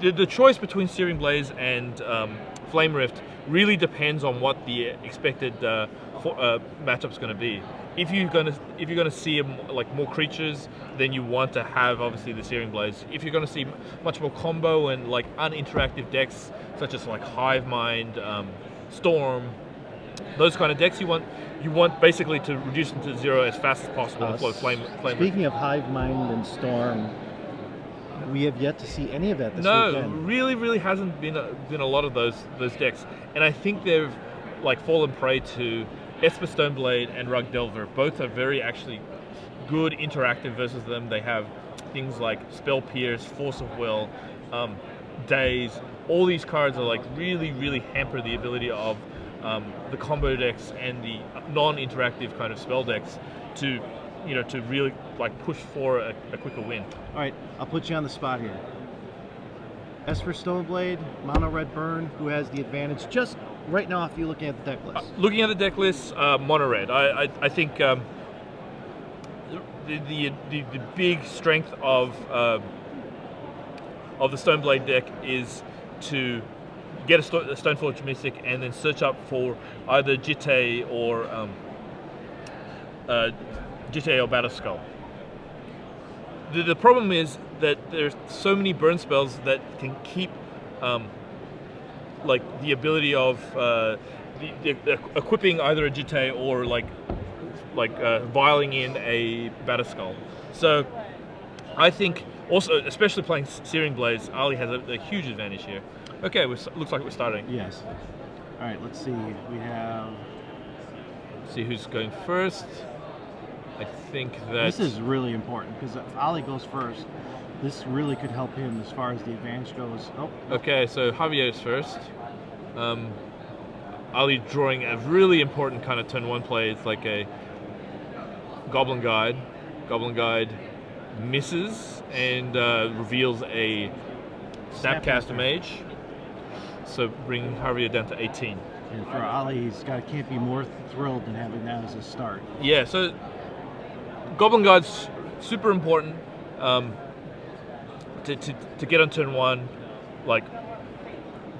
The choice between Searing Blaze and Flame Rift really depends on what the expected matchup's going to be. If you're gonna see like more creatures, then you want to have obviously the Searing Blaze. If you're going to see much more combo and like uninteractive decks such as like Hive Mind, Storm, those kind of decks, you want basically to reduce them to 0 as fast as possible and flow Flame. Speaking of Hive Mind and Storm, we have yet to see any of that this weekend. No, really hasn't been a lot of those decks, and I think they've like fallen prey to Esper Stoneblade and Rug Delver. Both are very actually good interactive versus them. They have things like Spell Pierce, Force of Will, Daze. All these cards are like really hamper the ability of the combo decks and the non-interactive kind of spell decks to really like push for a quicker win. All right, I'll put you on the spot here. Esper Stoneblade, Mono Red Burn, who has the advantage just right now if you're looking at the deck list? Looking at the deck list, Mono Red. I think the big strength of the Stoneblade deck is to get a Stoneforge Mystic and then search up for either Jitte or Batterskull. The problem is that there's so many burn spells that can keep like the ability of equipping either a Jitte or like vialing in a Batterskull. So I think also, especially playing Searing Blaze, Ali has a huge advantage here. Okay, looks like we're starting. Yes. All right, let's see. We have... Let's see who's going first. I think that... This is really important, because if Ali goes first, this really could help him as far as the advantage goes. Oh. Okay, so Javier is first. Ali drawing a really important kind of turn 1 play. It's like a Goblin Guide. Goblin Guide misses and reveals a Snapcaster Mage. So bringing Javier down to 18. And for Ali, can't be more thrilled than having that as a start. Yeah, so Goblin Guide's super important to get on turn 1. Like,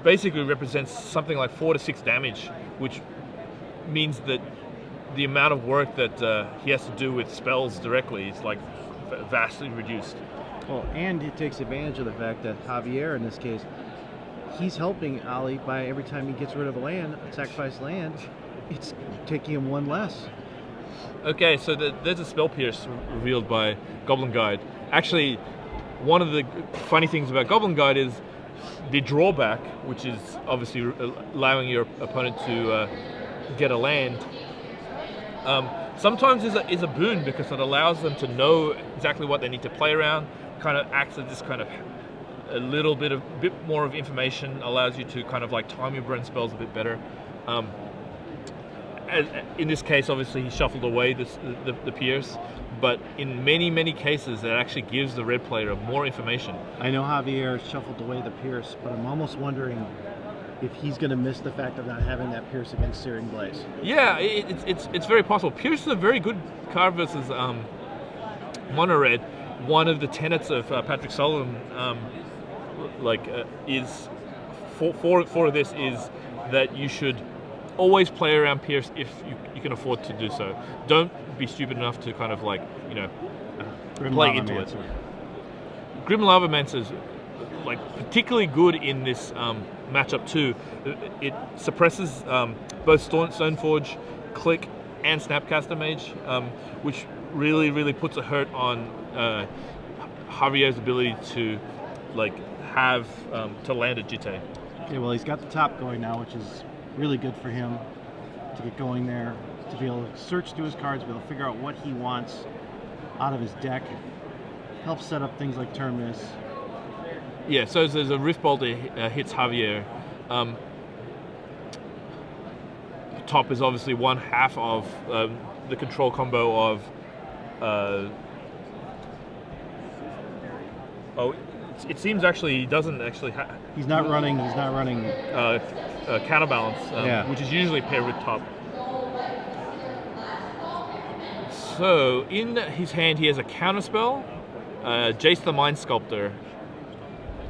basically represents something like 4 to 6 damage, which means that the amount of work that he has to do with spells directly is like vastly reduced. Well, and it takes advantage of the fact that Javier, in this case, he's helping Ali by every time he gets rid of a land, a sacrifice land, it's taking him 1 less. Okay, so there's a Spell Pierce revealed by Goblin Guide. Actually, one of the funny things about Goblin Guide is the drawback, which is obviously allowing your opponent to get a land. Sometimes is a boon because it allows them to know exactly what they need to play around. Kind of acts as this kind of a bit more of information, allows you to kind of like time your burn spells a bit better. In this case, obviously he shuffled away the Pierce, but in many cases it actually gives the red player more information. I know Javier shuffled away the Pierce, but I'm almost wondering if he's going to miss the fact of not having that Pierce against Searing Blaze. Yeah, it's very possible. Pierce is a very good card versus Mono Red. One of the tenets of Patrick Sullivan is for this is that you should always play around Pierce if you can afford to do so. Don't be stupid enough to kind of like, play into it. Grim Lavamancer is like particularly good in this matchup too. It suppresses both Stoneforge, Click, and Snapcaster Mage, which really puts a hurt on Javier's ability to have to land a Jitte. Okay, well he's got the top going now, which is really good for him to get going there, to be able to search through his cards, be able to figure out what he wants out of his deck, help set up things like Terminus. Yeah, so there's a Rift Bolt that hits Javier. Top is obviously 1/2 of the control combo of it seems actually he doesn't actually he's not running counterbalance, which is usually paired with top. So in his hand he has a counterspell, Jace the Mind Sculptor,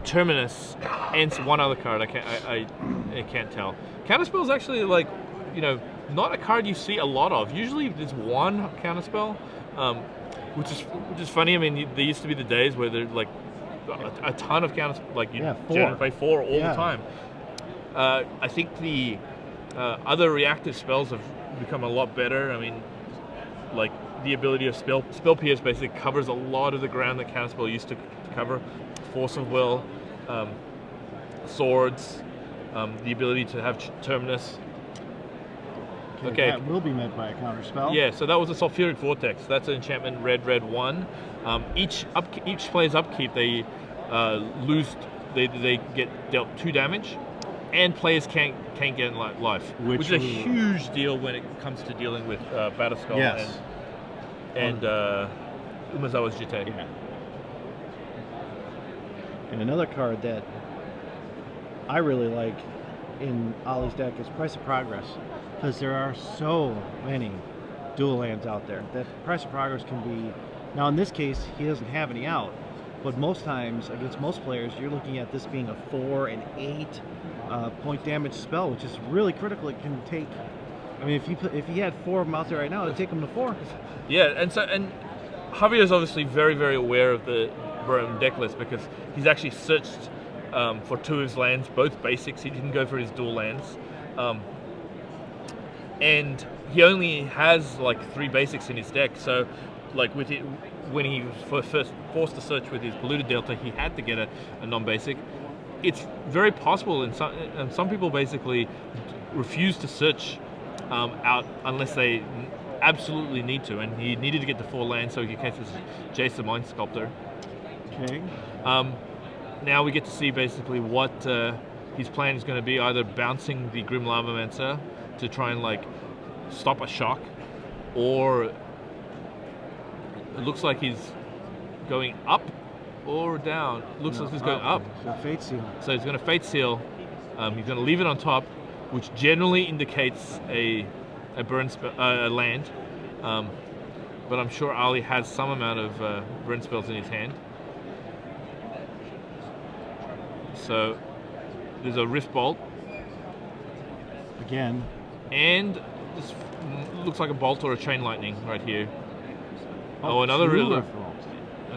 Terminus, and one other card. I can't tell. Counterspell is actually like, you know, not a card you see a lot of. Usually there's one counterspell, which is funny. I mean, there used to be the days where there's like a ton of counters, like you play 4 all the time. I think the other reactive spells have become a lot better. I mean, like the ability of Spell Pierce basically covers a lot of the ground that counterspell used to cover. Force of Will, Swords, the ability to have Terminus. Okay, that will be met by a counterspell. Yeah, so that was a Sulfuric Vortex. That's an enchantment, red 1. Each player's upkeep, they they get dealt 2 damage, and players can't gain life, which is a huge deal when it comes to dealing with Batterskull and Umezawa's Jitte. Yeah. And another card that I really like in Ollie's deck is Price of Progress, because there are so many dual lands out there that Price of Progress can be. Now in this case he doesn't have any out, but most times against most players you're looking at this being a 4 and 8 point damage spell, which is really critical. It can take, I mean, if he had 4 of them out there right now, it'd take him to 4. Yeah, and Javier is obviously very, very aware of the Burn deck list, because he's actually searched for 2 of his lands, both basics. He didn't go for his dual lands, and he only has like 3 basics in his deck. So, like with it, when he was first forced to search with his Polluted Delta, he had to get a non-basic. It's very possible, and some people basically refuse to search out unless they absolutely need to, and he needed to get the 4 lands so he could catch his Jace the Mind Sculptor. Okay. Now we get to see basically what his plan is going to be, either bouncing the Grim Lavamancer to try and like stop a shock, or it looks like he's going up or down. It looks like he's going up. So Fate Seal. So he's going to Fate Seal. He's going to leave it on top, which generally indicates a burn land. But I'm sure Ali has some amount of burn spells in his hand. So there's a Rift Bolt. Again. And this looks like a Bolt or a Chain Lightning right here. Oh, another Rift Bolt.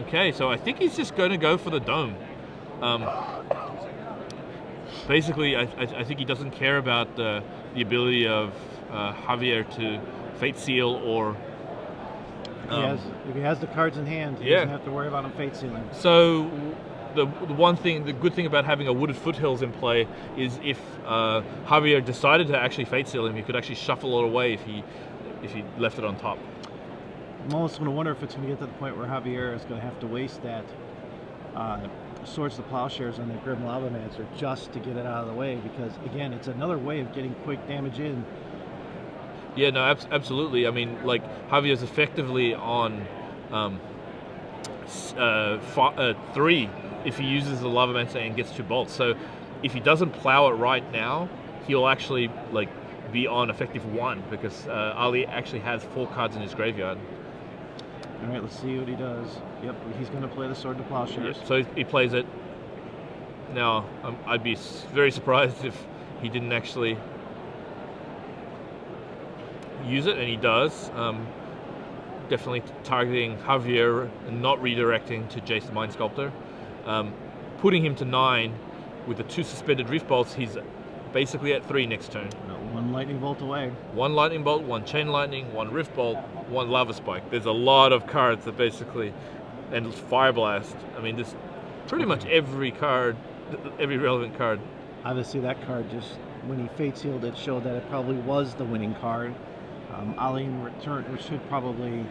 Okay, so I think he's just going to go for the Dome. Basically, I think he doesn't care about the ability of Javier to Fate Seal or... if he has the cards in hand, he doesn't have to worry about him Fate Sealing. So the good thing about having a Wooded Foothills in play is if Javier decided to actually Fate Seal him, he could actually shuffle it away if he left it on top. I'm almost going to wonder if it's going to get to the point where Javier is going to have to waste that Swords to Plowshares on the Grim Lavamancer just to get it out of the way, because again, it's another way of getting quick damage in. Yeah, no, absolutely. I mean, like, Javier's effectively on 3 if he uses the Lavamancer and gets 2 bolts. So if he doesn't plow it right now, he'll actually like be on effective 1, because Ali actually has 4 cards in his graveyard. All right, let's see what he does. Yep, he's going to play the Sword to Plowshares. Yeah, so he plays it. Now, I'd be very surprised if he didn't actually use it, and he does. Definitely targeting Javier and not redirecting to Jace the Mind Sculptor. Putting him to 9 with the 2 suspended Rift Bolts. He's basically at 3 next turn. 1 Lightning Bolt away. 1 Lightning Bolt, 1 Chain Lightning, 1 Rift Bolt, 1 Lava Spike. There's a lot of cards that basically, and Fire Blast. I mean, this pretty much every card, every relevant card. Obviously, that card just, when he Fate Sealed it, showed that it probably was the winning card. Ali in return should probably.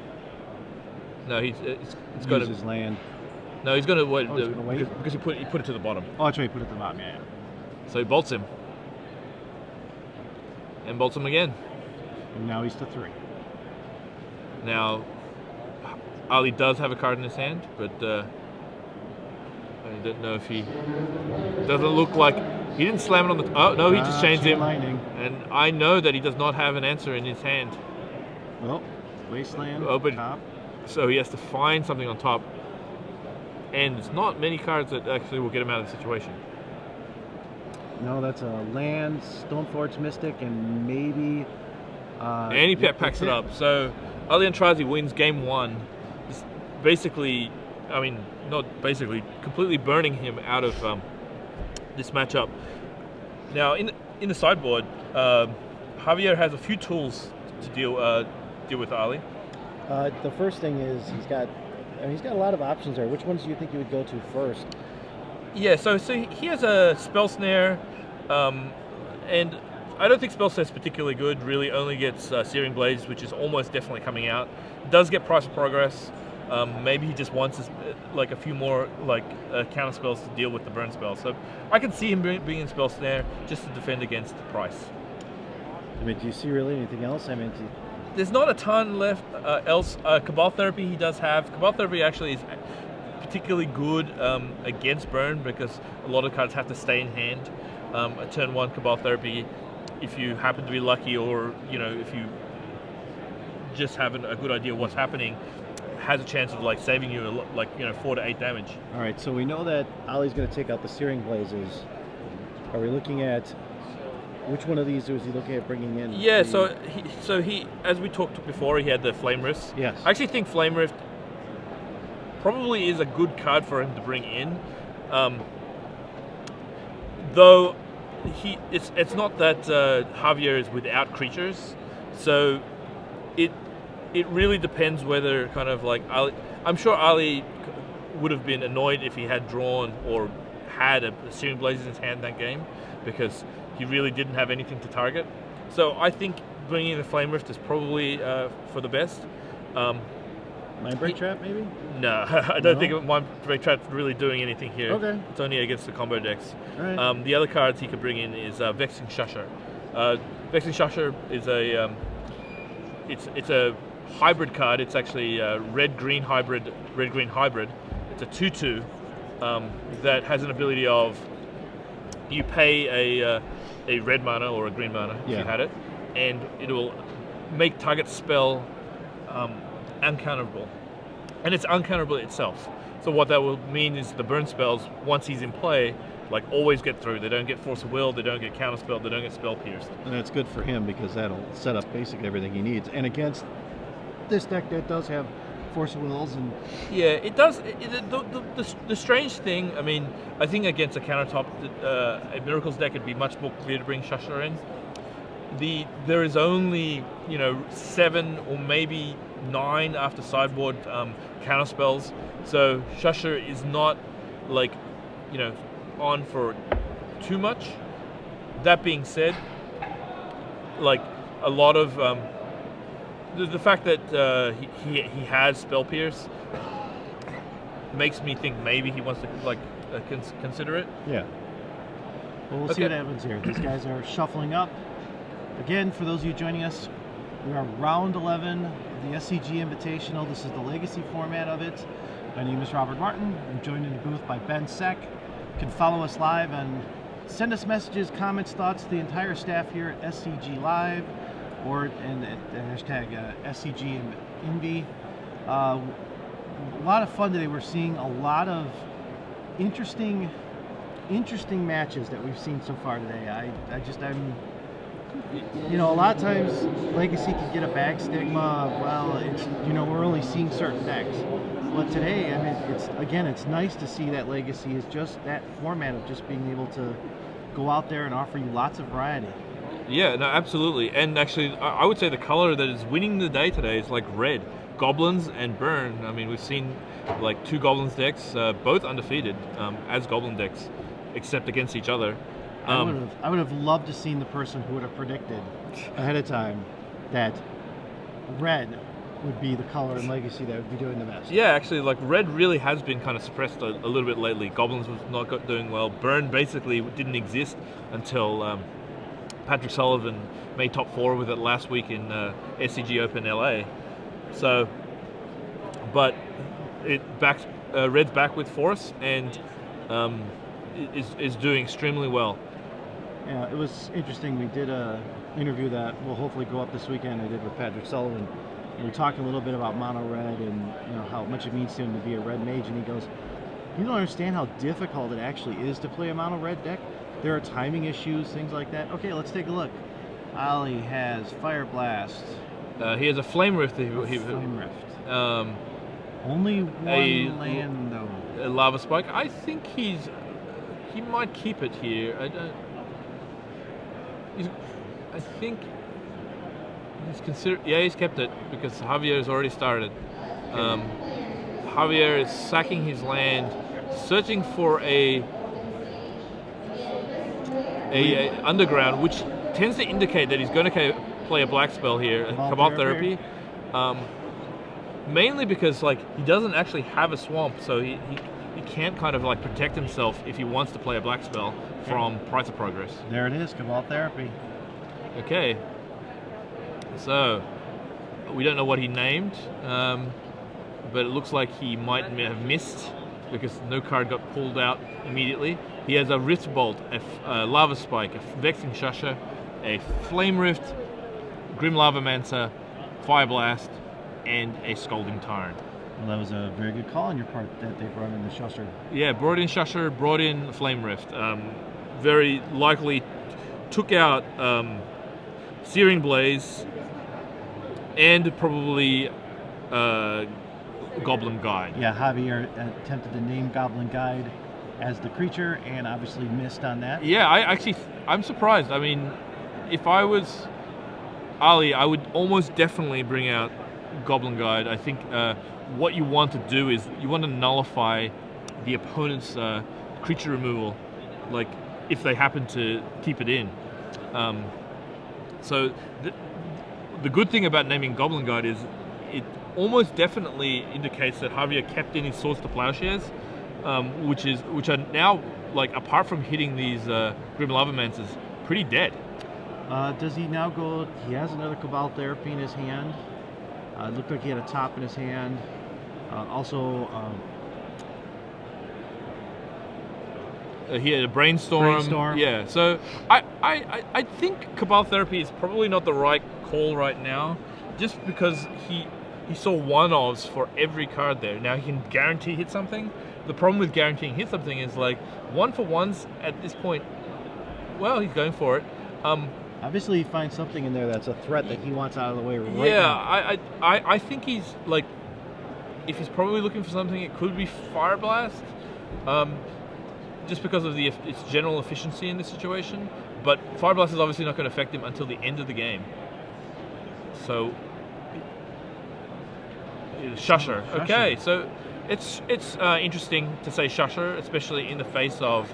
No, it's going to his land. No, he's going to wait, wait because he put it to the bottom. Oh, that's right, he put it to the bottom. Yeah. So he bolts him. And bolts him again. And now he's to 3. Now, Ali does have a card in his hand, but I don't know if he... Doesn't look like... He didn't slam it on the... Oh, no, he just chains him. Lightning. And I know that he does not have an answer in his hand. Well, Wasteland, but top. So he has to find something on top. and it's not many cards that actually will get him out of the situation. No, that's a land, Stoneforge Mystic, and maybe... and he packs it up. So Aintrazi wins game 1. It's basically, I mean, not basically, completely burning him out of this matchup. Now, in the sideboard, Javier has a few tools to deal with Ali. The first thing is he's got a lot of options there. Which ones do you think you would go to first? Yeah, so he has a Spell Snare, and I don't think Spell Snare is particularly good. Really, only gets Searing Blades, which is almost definitely coming out. Does get Price of Progress. Maybe he just wants like a few more counter spells to deal with the burn spell. So I can see him being in Spell Snare just to defend against the Price. I mean, do you see really anything else? I mean, there's not a ton left else. Cabal Therapy he does have. Cabal Therapy actually is particularly good against burn because a lot of cards have to stay in hand. A turn 1 Cabal Therapy, if you happen to be lucky, or if you just have a good idea what's happening, has a chance of saving you 4 to 8 damage. All right, so we know that Ali's going to take out the Searing Blazes. Are we looking at which one of these is he looking at bringing in? Yeah, so he as we talked before, he had the Flame Rift. Yes. I actually think Flame Rift probably is a good card for him to bring in, though it's not that Javier is without creatures, so it really depends whether Ali, I'm sure Ali would have been annoyed if he had drawn or had a Searing Blazes in his hand that game, because he really didn't have anything to target. So I think bringing in the Flame Rift is probably for the best. Mindbreak Trap, maybe? No, I don't think Mindbreak Trap's really doing anything here. Okay. It's only against the combo decks. All right. The other cards he could bring in is Vexing Shusher. Vexing Shusher is it's a hybrid card. It's actually red-green hybrid. It's a 2/2 that has an ability of you pay a red mana or a green mana if you had it, and it will make target spell uncounterable, and it's uncounterable itself. So what that will mean is the burn spells, once he's in play, always get through. They don't get Force of Will, they don't get counterspelled, they don't get spell pierced. And that's good for him because that'll set up basically everything he needs. And against this deck that does have Force of Wills and... Yeah, it does. The strange thing, I mean, I think against a countertop, a Miracles deck, it'd be much more clear to bring Shusher in. There is only 7 or maybe 9 after sideboard counter spells, so Shusher is not on for too much. That being said, a lot of the fact that he has Spell Pierce makes me think maybe he wants to consider it. Yeah. Well, we'll see what happens here. These guys are shuffling up. Again, for those of you joining us, we are round 11 of the SCG Invitational. This is the Legacy format of it. My name is Robert Martin. I'm joined in the booth by Ben Seck. You can follow us live and send us messages, comments, thoughts to the entire staff here at SCG Live, or and at the hashtag SCGINVI. A lot of fun today. We're seeing a lot of interesting matches that we've seen so far today. I'm a lot of times Legacy can get a bad stigma of, well, it's we're only seeing certain decks. But today, I mean, it's nice to see that Legacy is just that format of just being able to go out there and offer you lots of variety. Yeah, no, absolutely. And actually, I would say the color that is winning the day today is red. Goblins and Burn. I mean, we've seen 2 Goblins decks, both undefeated as Goblin decks, except against each other. I would have loved to seen the person who would have predicted ahead of time that red would be the color in Legacy that would be doing the best. Yeah, actually, red really has been kind of suppressed a little bit lately. Goblins was not doing well. Burn basically didn't exist until Patrick Sullivan made top 4 with it last week in SCG Open LA. So, but Red's back with force and is doing extremely well. Yeah, it was interesting. We did a interview that will hopefully go up this weekend. I did with Patrick Sullivan. And we were talking a little bit about mono red and how much it means to him to be a red mage. And he goes, You don't understand how difficult it actually is to play a mono red deck. There are timing issues, things like that. Okay, let's take a look. Ali has Fire Blast. He has a Flame Rift. Flame Rift. Um, Only one land though. A Lava Spike. I think he might keep it here. I think he's considered. Yeah, he's kept it because Javier has already started. Javier is sacking his land, searching for a underground, which tends to indicate that he's going to play a black spell here, Cabal Therapy. Mainly because like he doesn't actually have a swamp, so he can't kind of like protect himself if he wants to play a black spell from Price of Progress. There it is, Cabal Therapy. Okay. So we don't know what he named, but it looks like he might have missed because no card got pulled out immediately. He has a Rift Bolt, a Lava Spike, a Vexing Shusher, a Flame Rift, Grim Lavamancer, Fire Blast, and a Scalding Tyrant. Well, that was a very good call on your part that they brought in the Shusher. Yeah, brought in Shusher, brought in Flame Rift. Very likely took out Searing Blaze and probably Goblin Guide. Yeah, Javier attempted to name Goblin Guide as the creature and obviously missed on that. Yeah, I'm surprised. I mean, if I was Ali, I would almost definitely bring out Goblin Guide. I think what you want to do is you want to nullify the opponent's creature removal, like if they happen to keep it in. So the good thing about naming Goblin Guide is it almost definitely indicates that Javier kept in his Swords to Plowshares, which are now, like, apart from hitting these Grim Lavamancers, pretty dead. Does he now go? He has another Cabal Therapy in his hand. It looked like he had a top in his hand. He had a Brainstorm. Yeah, so I think Cabal Therapy is probably not the right call right now, just because he saw one-offs for every card there. Now he can guarantee hit something. The problem with guaranteeing hit something is, like, 1-for-1s at this point, well, he's going for it. Obviously he finds something in there that's a threat that he wants out of the way right now. Yeah, I think he's, like, if he's probably looking for something, it could be Fire Blast. Just because of its general efficiency in this situation, but Fire Blast is obviously not going to affect him until the end of the game. So, Shusher. Okay, so it's interesting to say Shusher, especially in the face of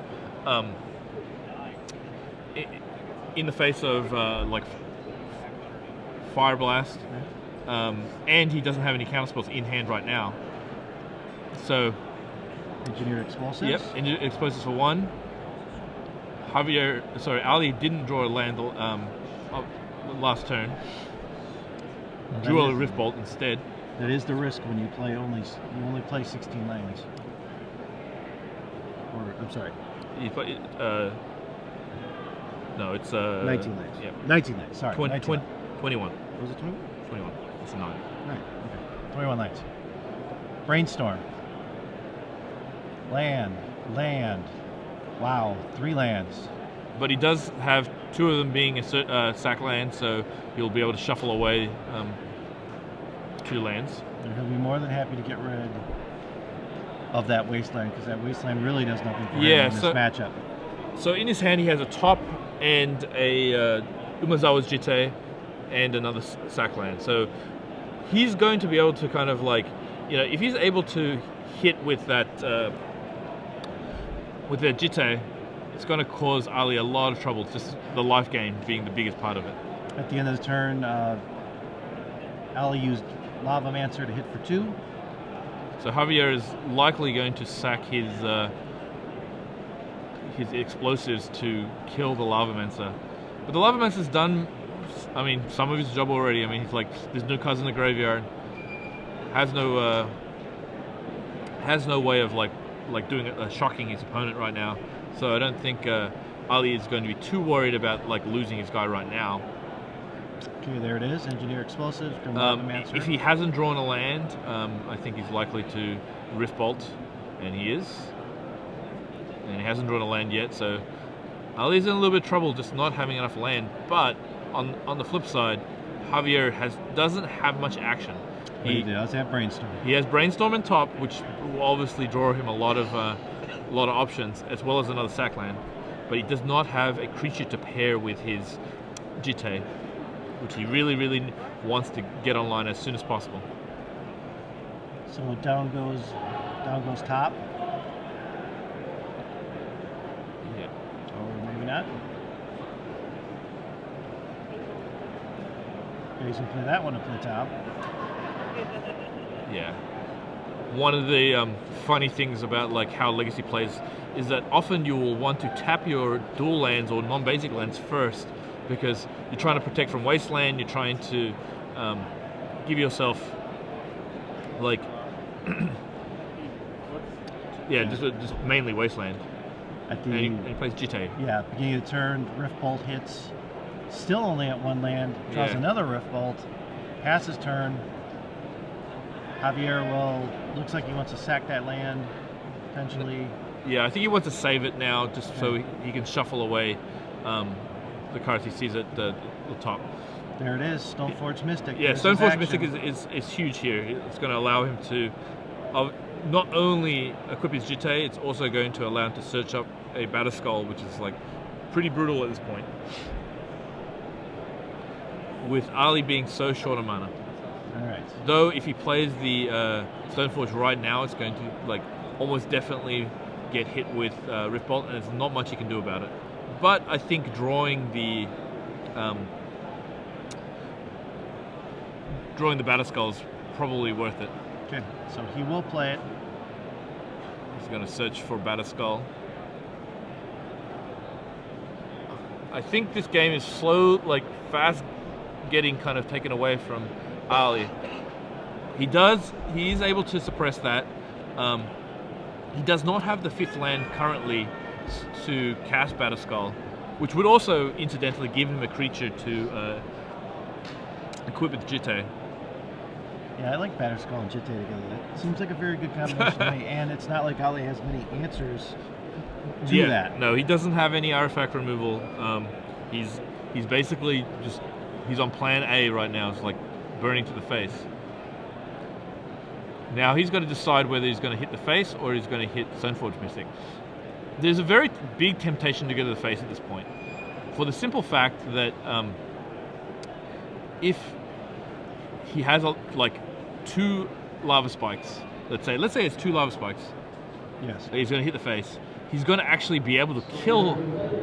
like Fire Blast, and he doesn't have any counterspells in hand right now. So. Engineer Explosives. Yep, Engineer Explosives for 1. Ali didn't draw a land last turn. Drew a Rift Bolt instead. That is the risk when you only play 16 lands. Or I'm sorry. No, it's 19 lands. Yeah. 19 lands. Sorry. 21. Was it 21? 21. It's a 9. Right. Okay. 21 lands. Brainstorm. Land. Wow, 3 lands. But he does have 2 of them being a sack land, so he'll be able to shuffle away 2 lands. And he'll be more than happy to get rid of that Wasteland, because that Wasteland really does nothing for him in this matchup. So in his hand he has a top and a Umezawa's Jitte and another sack land. So he's going to be able to kind of, like, if he's able to hit with that Jitte, it's going to cause Ali a lot of trouble. It's just the life gain being the biggest part of it. At the end of the turn, Ali used Lavamancer to hit for 2. So Javier is likely going to sack his explosives to kill the Lavamancer. But the Lavamancer's done, I mean, some of his job already. I mean, he's like, there's no cards in the graveyard. Has no way of like doing shocking his opponent right now. So I don't think Ali is going to be too worried about, like, losing his guy right now. Okay, there it is. Engineer Explosives. If he hasn't drawn a land, I think he's likely to Rift Bolt And he is. And he hasn't drawn a land yet, so Ali's in a little bit of trouble just not having enough land. But on the flip side, Javier doesn't have much action. He does have Brainstorm. He has Brainstorm on top, which will obviously draw him a lot of options, as well as another sack land. But he does not have a creature to pair with his Jitte, which he really, really wants to get online as soon as possible. So down goes top. Yeah. Or maybe not. Okay, he's gonna play that one up to the top. Yeah. One of the funny things about like how Legacy plays is that often you will want to tap your dual lands or non-basic lands first, because you're trying to protect from wasteland. You're trying to give yourself like just mainly wasteland. And he plays Jitte. Yeah, beginning of the turn, Rift Bolt hits. Still only at one land. Draws another Rift Bolt. Passes turn. Javier looks like he wants to sack that land, potentially. Yeah, I think he wants to save it now, just so he can shuffle away the cards he sees at the top. There it is, Stoneforge Mystic. Yeah, Stoneforge Mystic is huge here. It's going to allow him to not only equip his Jitte, it's also going to allow him to search up a Batterskull, which is like pretty brutal at this point. With Ali being so short of mana. Alright. Though if he plays the Stoneforge right now, it's going to like almost definitely get hit with Rift Bolt, and there's not much you can do about it. But I think drawing the Batterskull is probably worth it. Okay, so he will play it. He's going to search for Batterskull. I think this game is fast getting kind of taken away from Ali. He is able to suppress that. He does not have the 5th land currently to cast Batterskull, which would also incidentally give him a creature to equip with Jitte. Yeah, I like Batterskull and Jitte together. It seems like a very good combination to me, and it's not like Ali has many answers to that. No, he doesn't have any artifact removal. He's basically he's on plan A right now. It's like burning to the face. Now he's got to decide whether he's going to hit the face or he's going to hit Stoneforge Mystic. There's a very big temptation to go to the face at this point, for the simple fact that if he has like 2 lava spikes, let's say it's 2 lava spikes. Yes. He's going to hit the face. He's going to actually be able to kill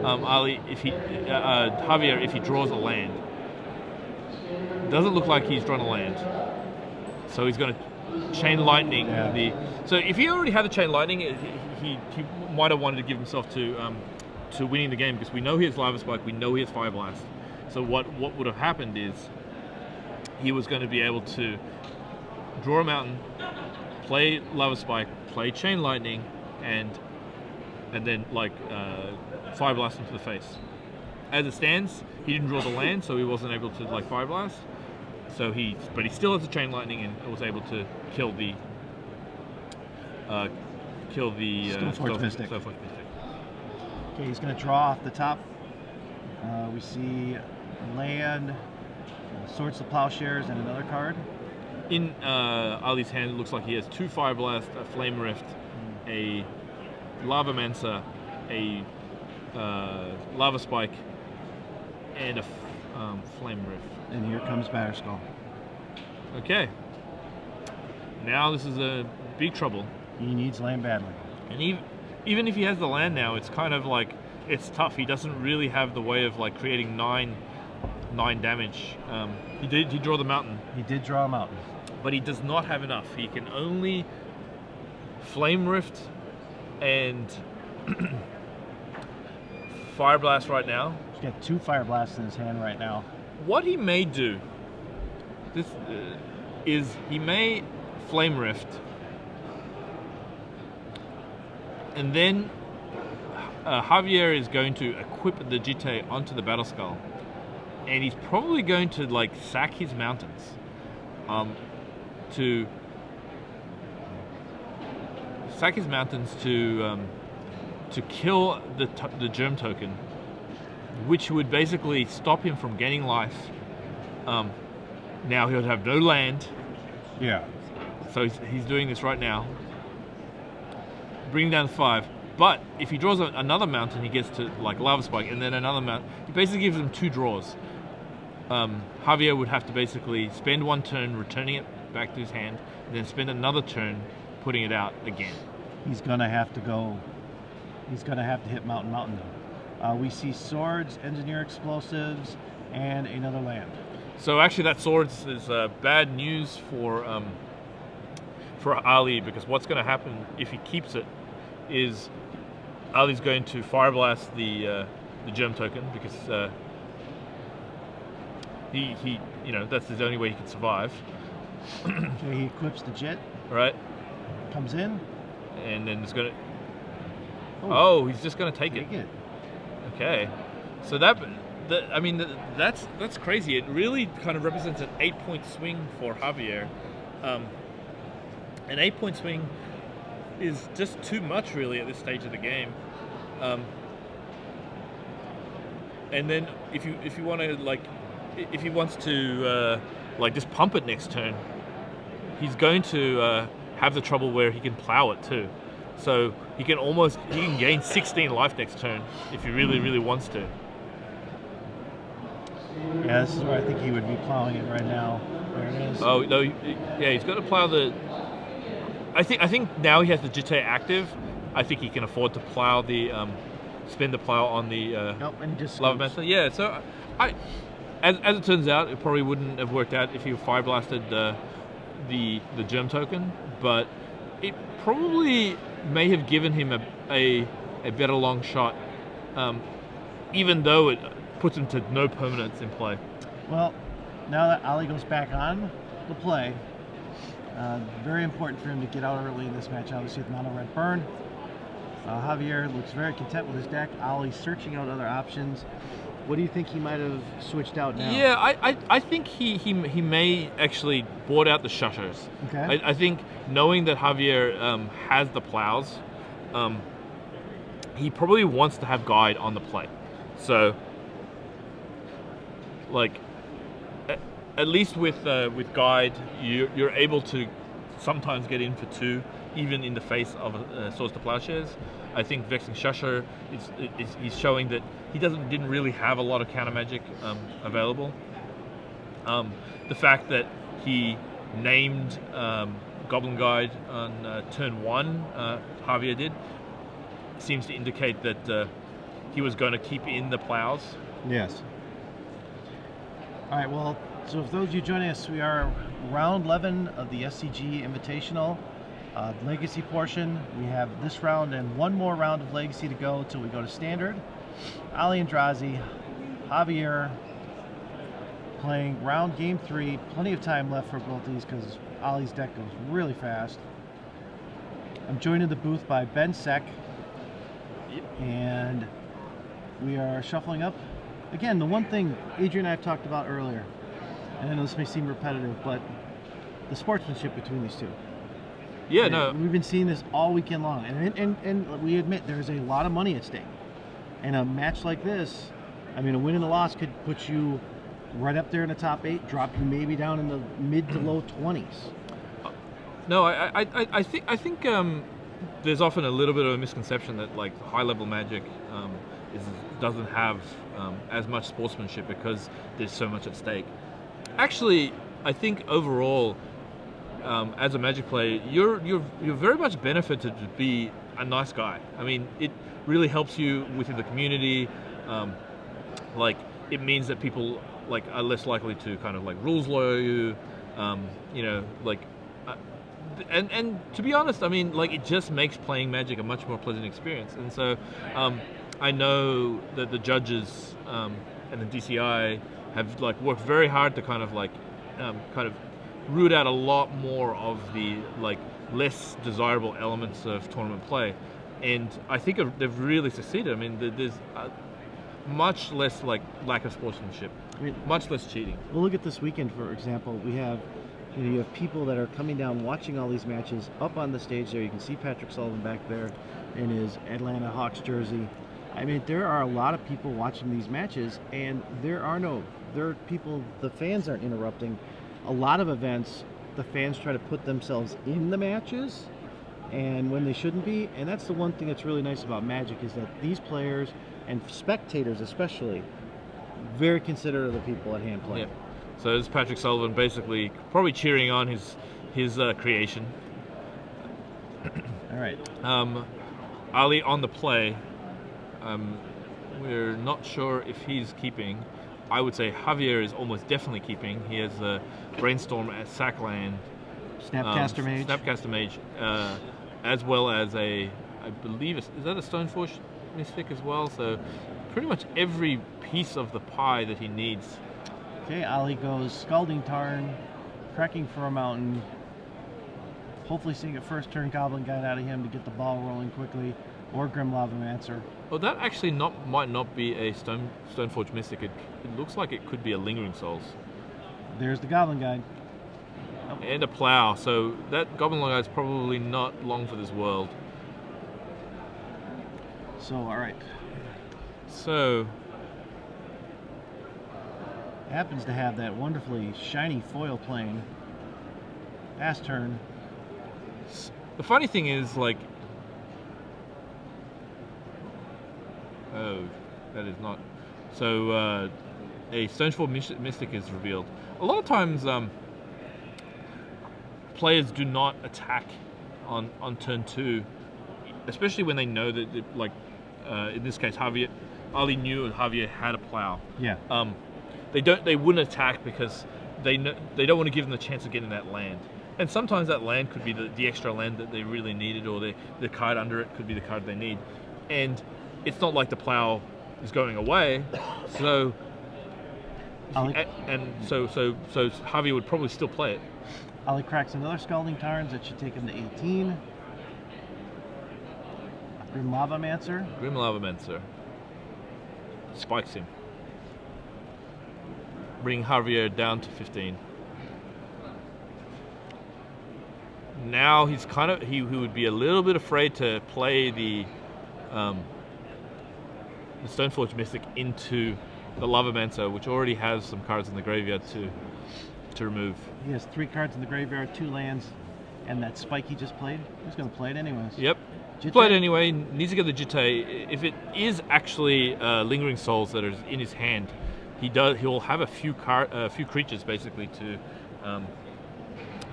Ali Javier if he draws a land. Doesn't look like he's drawn a land, so he's going to chain lightning So if he already had the chain lightning, he might have wanted to give himself to winning the game, because we know he has lava spike, we know he has fire blast. So what would have happened is he was going to be able to draw a mountain, play lava spike, play chain lightning, and then fire blast him to the face. As it stands, he didn't draw the land, so he wasn't able to fire blast. But he still has the chain lightning and was able to kill the Stoneforge Mystic. Okay, he's going to draw off the top. We see land, Swords to Plowshares, and another card. In Ali's hand, it looks like he has 2 Fire Blast, a Flame Rift, a Lava Mancer, a Lava Spike, and a Flame Rift. And here comes Batterskull. Okay. Now this is a big trouble. He needs land badly. And even if he has the land now, it's kind of like, it's tough. He doesn't really have the way of creating 9 damage. He did draw the mountain. He did draw a mountain. But he does not have enough. He can only Flame Rift and Fire Blast right now. He's got 2 Fire Blasts in his hand right now. What he may do is he may Flame Rift, and then Javier is going to equip the Jitte onto the Batterskull, and he's probably going to sack his sack his mountains to kill the germ token, which would basically stop him from gaining life. Now he would have no land. Yeah. So he's doing this right now. Bring down 5. But if he draws another mountain, he gets to like Lava Spike, and then another mountain. He basically gives him 2 draws. Javier would have to basically spend 1 turn returning it back to his hand, and then spend another turn putting it out again. He's gonna have to go. He's gonna have to hit Mountain though. We see swords, engineer explosives, and another land. So actually, that swords is bad news for Ali, because what's going to happen if he keeps it is Ali's going to Fire Blast the germ token, because he that's his only way he can survive. Okay, he equips the jet. Right. Comes in. And then he's going to. Oh, he's just going to take it. Okay. So that's crazy. It really kind of represents an 8-point swing for Javier. An 8-point swing is just too much, really, at this stage of the game. And then if you want to if he wants to just pump it next turn, he's going to have the trouble where he can plow it too. So he can gain 16 life next turn if he really wants to. Yeah, this is where I think he would be plowing it right now. There it is. Oh no, yeah, he's got to plow the. I think now he has the Jitte active. I think he can afford to plow the spend the plow on the nope, and just Lava Master. Yeah, so as it turns out, it probably wouldn't have worked out if he fire blasted the germ token, but it probably may have given him a better long shot, even though it puts him to no permanence in play. Well, now that Ali goes back on the play, very important for him to get out early in this match, obviously with mono red burn. Javier looks very content with his deck. Ali's searching out other options. What do you think he might have switched out now? Yeah, I think he may actually board out the shutters. Okay. I think knowing that Javier has the plows, he probably wants to have guide on the play. So, like, at least with guide, you're able to sometimes get in for 2, even in the face of Swords to Plowshares. I think Vexing Shusher is showing that he didn't really have a lot of counter magic available. The fact that he named Goblin Guide on turn 1, Javier did, seems to indicate that he was going to keep in the plows. Yes. All right, well, so for those of you joining us, we are round 11 of the SCG Invitational. Legacy portion, we have this round and one more round of Legacy to go until we go to Standard. Ali Aintrazi, Javier playing round game 3. Plenty of time left for both these because Ali's deck goes really fast. I'm joined in the booth by Ben Sec. Yep. And we are shuffling up. Again, the one thing Adrian and I have talked about earlier, and I know this may seem repetitive, but the sportsmanship between these two. Yeah, no. We've been seeing this all weekend long, and we admit there's a lot of money at stake. And a match like this, I mean, a win and a loss could put you right up there in the top 8, drop you maybe down in the mid to low 20s. No, I think there's often a little bit of a misconception that like high level Magic doesn't have as much sportsmanship because there's so much at stake. Actually, I think overall, as a Magic player, you're very much benefited to be a nice guy. I mean, it really helps you within the community. Like, it means that people like are less likely to kind of like rules lawyer you. You know, like, and to be honest, I mean, like, it just makes playing Magic a much more pleasant experience. And so, I know that the judges and the DCI have like worked very hard to kind of root out a lot more of the like less desirable elements of tournament play, and I think they've really succeeded. I mean, there's much less like lack of sportsmanship, much less cheating. Well, look at this weekend, for example. We have You have people that are coming down watching all these matches up on the stage there. You can see Patrick Sullivan back there in his Atlanta Hawks jersey. I mean, there are a lot of people watching these matches, and there are people, the fans aren't interrupting. A lot of events, the fans try to put themselves in the matches, and when they shouldn't be. And that's the one thing that's really nice about Magic, is that these players, and spectators especially, very considerate of the people at hand playing. Yeah. So there's Patrick Sullivan basically probably cheering on his creation. All right. Ali on the play. We're not sure if he's keeping. I would say Javier is almost definitely keeping. He has a Brainstorm at Sackland. Snapcaster Mage. Snapcaster Mage, as well as I believe, is that a Stoneforge Mystic as well? So pretty much every piece of the pie that he needs. Okay, Ali goes Scalding Tarn, Cracking for a Mountain. Hopefully seeing a first turn Goblin Guide out of him to get the ball rolling quickly, or Grim Lavamancer. Oh, that actually might not be a Stoneforge Mystic. It looks like it could be a Lingering Souls. There's the Goblin Guide. Oh. And a Plow, so that Goblin Guide is probably not long for this world. So, alright. So happens to have that wonderfully shiny foil plane. Pass turn. The funny thing is, like, oh, that is not. So a Stoneforge Mystic is revealed. A lot of times, players do not attack on turn 2, especially when they know that, like, in this case, Ali knew Javier had a Plow. Yeah. They wouldn't attack because they don't want to give them the chance of getting that land. And sometimes that land could be the extra land that they really needed, or the card under it could be the card they need. And it's not like the Plow is going away, so so Javier would probably still play it. Ali cracks another Scalding Tarns. That should take him to 18. Grim Lavamancer. Grim Lavamancer spikes him, bringing Javier down to 15. Now he's he would be a little bit afraid to play the Stoneforge Mystic into the Lavamancer, which already has some cards in the graveyard to remove. He has 3 cards in the graveyard, 2 lands, and that spike he just played. He's going to play it anyways. Yep. Play it anyway. Needs to get the Jitte. If it is actually Lingering Souls that are in his hand, he'll have a few creatures basically to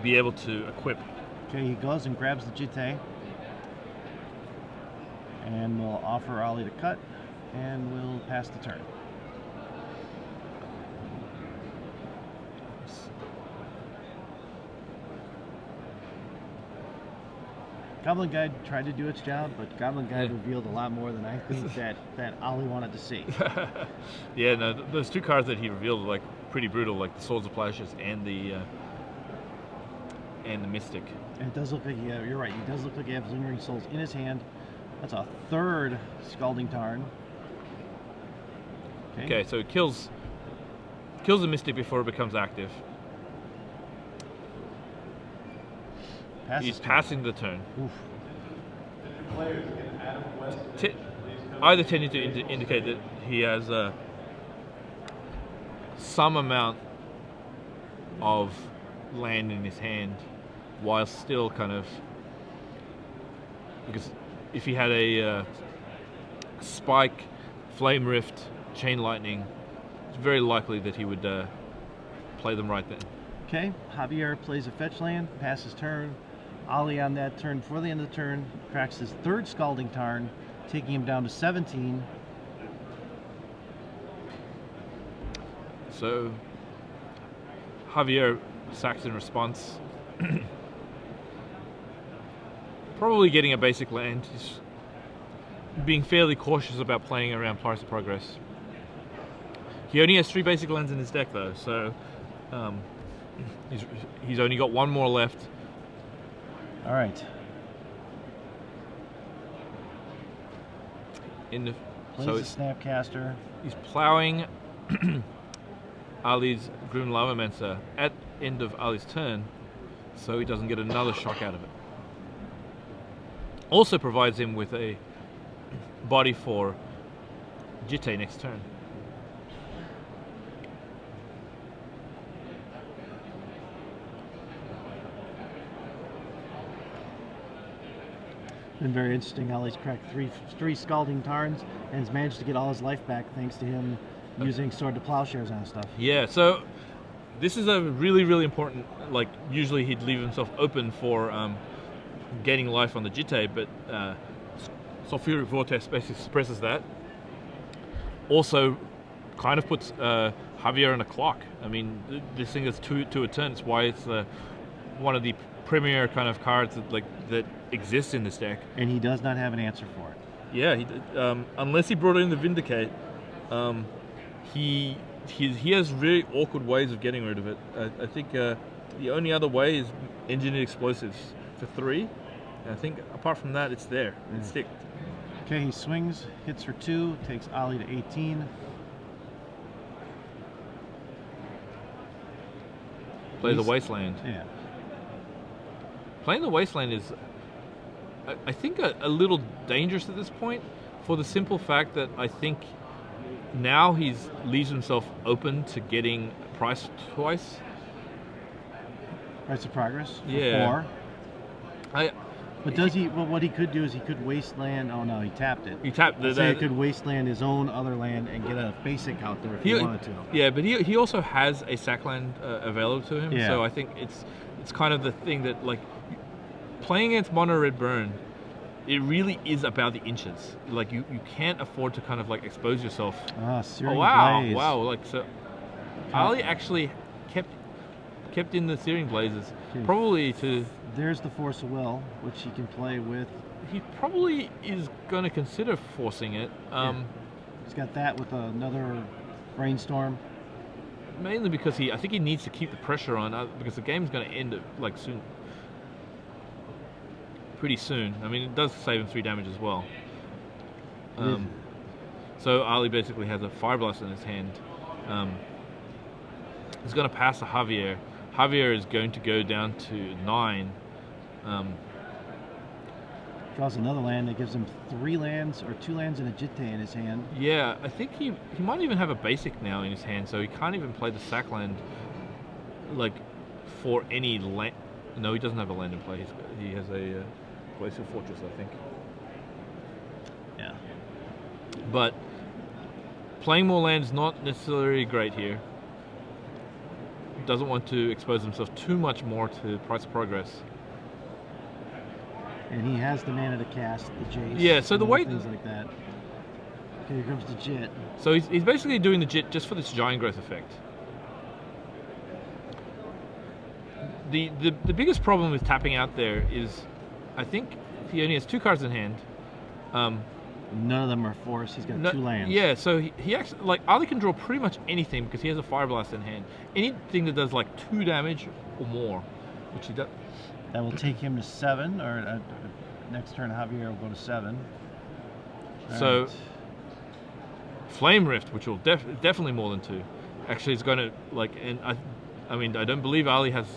be able to equip. Okay, he goes and grabs the Jitte, and we'll offer Ali to cut, and we'll pass the turn. Goblin Guide tried to do its job, but Goblin Guide revealed a lot more than I think that Ali wanted to see. Yeah, no, those 2 cards that he revealed are like pretty brutal, like the Swords of Plashes and the Mystic. And it does look like you're right. He does look like he has Lingering Souls in his hand. That's a 3rd Scalding Tarn. Okay, so it kills the Mystic before it becomes active. He's passing the turn. Oof. Either tending to indicate that he has some amount of land in his hand, while still kind of, because if he had a Spike, Flame Rift, Chain Lightning, it's very likely that he would play them right then. Okay, Javier plays a fetch land, passes turn. Ali on that turn, before the end of the turn, cracks his 3rd Scalding Tarn, taking him down to 17. So Javier sacks in response. Probably getting a basic land. He's being fairly cautious about playing around Pirates of Progress. He only has 3 basic lands in his deck though, so he's only got 1 more left. All right. Plays a Snapcaster. He's plowing. Ali's Grim Lavamancer at end of Ali's turn, so he doesn't get another shock out of it. Also provides him with a body for Jitte next turn. Been very interesting. Ali's cracked three Scalding Tarns and has managed to get all his life back thanks to him using Sword to Plowshares and stuff. Yeah, so this is a really, really important, like, usually he'd leave himself open for gaining life on the Jitte, but Sulfuric Vortex basically suppresses that. Also, kind of puts Javier in a clock. I mean, this thing is two a turn. It's why it's one of the premier kind of cards that exists in this deck. And he does not have an answer for it. Yeah, unless he brought in the Vindicate, he has really awkward ways of getting rid of it. I think the only other way is Engineered Explosives for 3. And I think apart from that, it's there. It's sticked. Okay, he swings, hits for 2, takes Ali to 18. Play the Wasteland. Yeah. Playing the Wasteland is, I think, a little dangerous at this point, for the simple fact that I think now he leaves himself open to getting priced twice. Price of Progress for Yeah. 4. But does he? Well, what he could do is he could Wasteland. Oh no, he tapped it. He tapped So he could Wasteland his own other land and get a basic out there if he wanted to. Yeah, but he also has a sack land available to him. Yeah. So I think it's kind of the thing that, like, playing against mono red burn, it really is about the inches. Like, you can't afford to kind of like expose yourself. Searing wow, Blaze. like, so Ali actually kept in the Searing Blazes, probably to. There's the Force of Will, which he can play with. He probably is going to consider forcing it. He's got that with another Brainstorm. Mainly because I think he needs to keep the pressure on, because the game's going to end like soon. Pretty soon. I mean, it does save him 3 damage as well. So Ali basically has a Fire Blast in his hand. He's going to pass to Javier. Javier is going to go down to 9. Draws another land that gives him 3 lands or 2 lands and a Jitte in his hand. Yeah, I think he might even have a basic now in his hand, so he can't even play the sack land, like, for any land. No, he doesn't have a land in play. He has a Glacial Fortress, I think. Yeah. But playing more lands not necessarily great here. Doesn't want to expose himself too much more to Price of Progress. And he has the mana to cast the Jace. Yeah, so the way things like that. Okay, here comes the Jit. So he's basically doing the Jit just for this Giant Growth effect. The biggest problem with tapping out there is, I think he only has 2 cards in hand. None of them are force. He's got 2 lands. Yeah, so he actually, like, Ali can draw pretty much anything because he has a Fire Blast in hand. Anything that does like 2 damage or more, which he does. That will take him to 7, or next turn Javier will go to 7. So Flame Rift, which will definitely more than 2. Actually, it's going to, like, and I mean, I don't believe Ali has,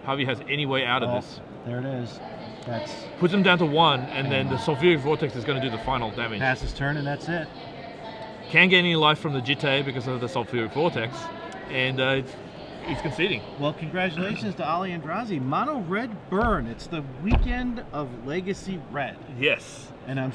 Javier has any way out of this. There it is. That's puts him down to 1, and then the Sulfuric Vortex is going to do the final damage. Passes turn, and that's it. Can't get any life from the Jitte because of the Sulfuric Vortex, and he's conceding. Well, congratulations to Ali Aintrazi. Mono Red Burn. It's the weekend of Legacy Red. Yes. And I'm